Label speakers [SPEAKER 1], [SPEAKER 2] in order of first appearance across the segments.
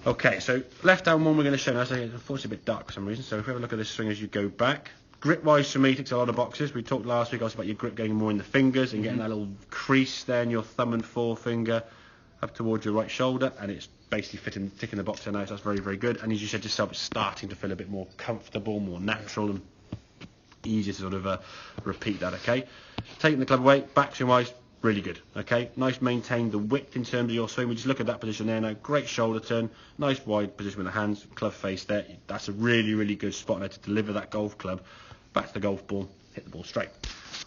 [SPEAKER 1] Okay, so left arm one we're going to show now. So it's unfortunately a bit dark for some reason. So if we have a look at this swing as you go back, grip-wise for me ticks a lot of boxes. We talked last week also about your grip going more in the fingers and getting that little crease there in your thumb and forefinger up towards your right shoulder, and it's basically ticking the box there now. So that's very, very good. And as you said yourself, it's starting to feel a bit more comfortable, more natural, and easier to sort of repeat that. Okay, taking the club away, backswing-wise. Really good, okay? Nice, maintain the width in terms of your swing. We just look at that position there now. Great shoulder turn, nice wide position with the hands, club face there. That's a really, really good spot now to deliver that golf club back to the golf ball, hit the ball straight.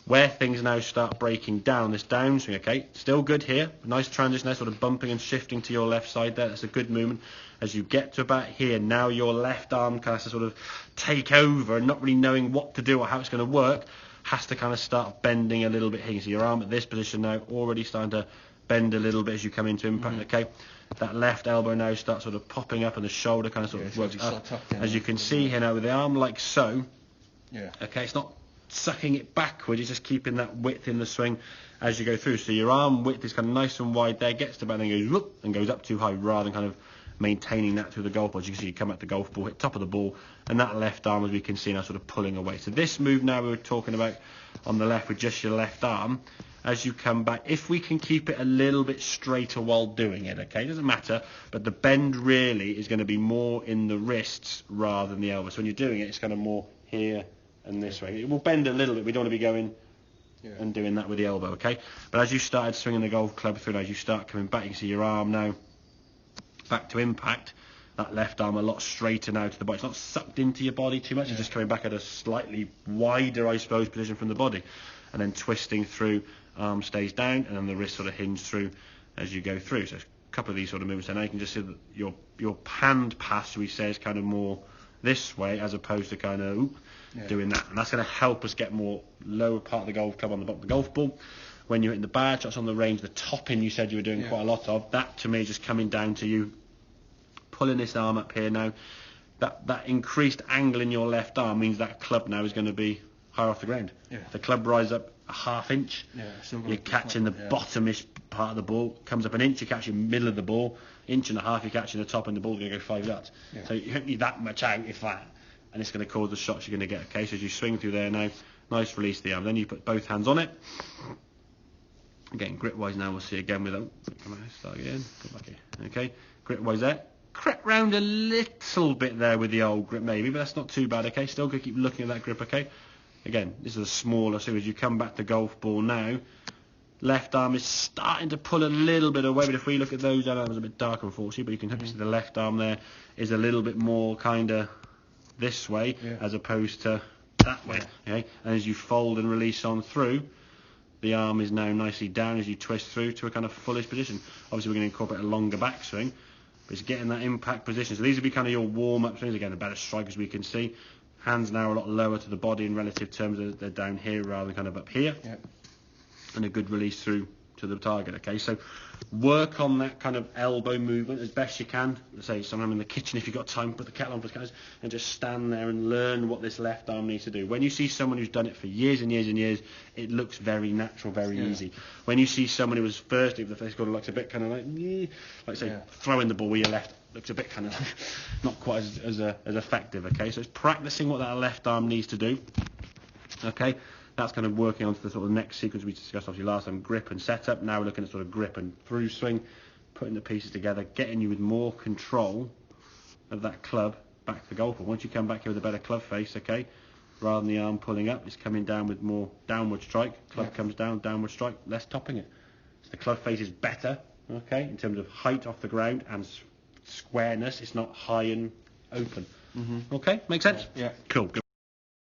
[SPEAKER 1] Where things now start breaking down, this downswing, okay? Still good here. Nice transition there, sort of bumping and shifting to your left side there. That's a good movement. As you get to about here, now your left arm kind of has to sort of take over and not really knowing what to do or how it's going to work. Has to kind of start bending a little bit here. So your arm at this position now already starting to bend a little bit as you come into impact. Okay, that left elbow now starts sort of popping up and the shoulder kind of sort of works up. As you can see here now with the arm like so. Yeah. Okay, it's not sucking it backwards, it's just keeping that width in the swing as you go through. So your arm width is kind of nice and wide there, gets to about and goes whoop and goes up too high rather than kind of maintaining that through the golf ball. As you can see, you come at the golf ball, hit top of the ball, and that left arm, as we can see now, sort of pulling away. So this move now we were talking about on the left with just your left arm, as you come back, if we can keep it a little bit straighter while doing it, okay, it doesn't matter, but the bend really is going to be more in the wrists rather than the elbow. So when you're doing it, it's kind of more here and this way. It will bend a little bit. We don't want to be going and doing that with the elbow, okay? But as you started swinging the golf club through, as you start coming back, you can see your arm now back to impact, that left arm a lot straighter now to the body. It's not sucked into your body too much, it's just coming back at a slightly wider, I suppose, position from the body. And then twisting through, arm stays down, and then the wrist sort of hinge through as you go through. So a couple of these sort of movements, and now you can just see that your hand pass, we say, is kind of more this way as opposed to kind of doing that. And that's going to help us get more lower part of the golf club on the bottom of the golf ball. When you're hitting the bad shots on the range, the topping you said you were doing quite a lot of, that to me is just coming down to you pulling this arm up here now. That increased angle in your left arm means that club now is going to be higher off the ground. If the club rises up a half inch, you're catching the bottomish part of the ball. Comes up an inch, you're catching middle of the ball. Inch and a half, you're catching the top, and the ball's going to go 5 yards. So you don't need that much out, if that, and it's going to cause the shots you're going to get. Okay, so as you swing through there now, nice release of the arm. Then you put both hands on it. Again, grip-wise now we'll see again with them. Come on, start again. Go back here. Okay, grip-wise there. Crept round a little bit there with the old grip maybe, but that's not too bad. Okay, still going to keep looking at that grip. Okay, again, this is a smaller. So as you come back to golf ball now, left arm is starting to pull a little bit away. But if we look at those, that was a bit dark unfortunately, but you can see the left arm there is a little bit more kind of this way as opposed to that way. Okay, and as you fold and release on through, the arm is now nicely down as you twist through to a kind of fullish position. Obviously, we're going to incorporate a longer backswing, but it's getting that impact position. So these will be kind of your warm-up swings. Again, a better strike as we can see. Hands now a lot lower to the body in relative terms. They're down here rather than kind of up here. And a good release through to the target. Okay, so work on that kind of elbow movement as best you can. Let's say sometime in the kitchen if you've got time, put the kettle on for guys, and just stand there and learn what this left arm needs to do. When you see someone who's done it for years and years and years, it looks very natural, very easy. When you see someone who was first, if the face got looks a bit kind of like say throwing the ball with your left, looks a bit kind of not quite as effective. Okay, so it's practicing what that left arm needs to do. Okay. That's kind of working on to the sort of next sequence we discussed obviously last time, grip and setup. Now we're looking at sort of grip and through swing, putting the pieces together, getting you with more control of that club back to the golf ball. Once you come back here with a better club face, okay, rather than the arm pulling up, it's coming down with more downward strike. Club comes down, downward strike, less topping it. So the club face is better, okay, in terms of height off the ground and squareness. It's not high and open. Okay, make sense?
[SPEAKER 2] Yeah.
[SPEAKER 1] Cool. Good.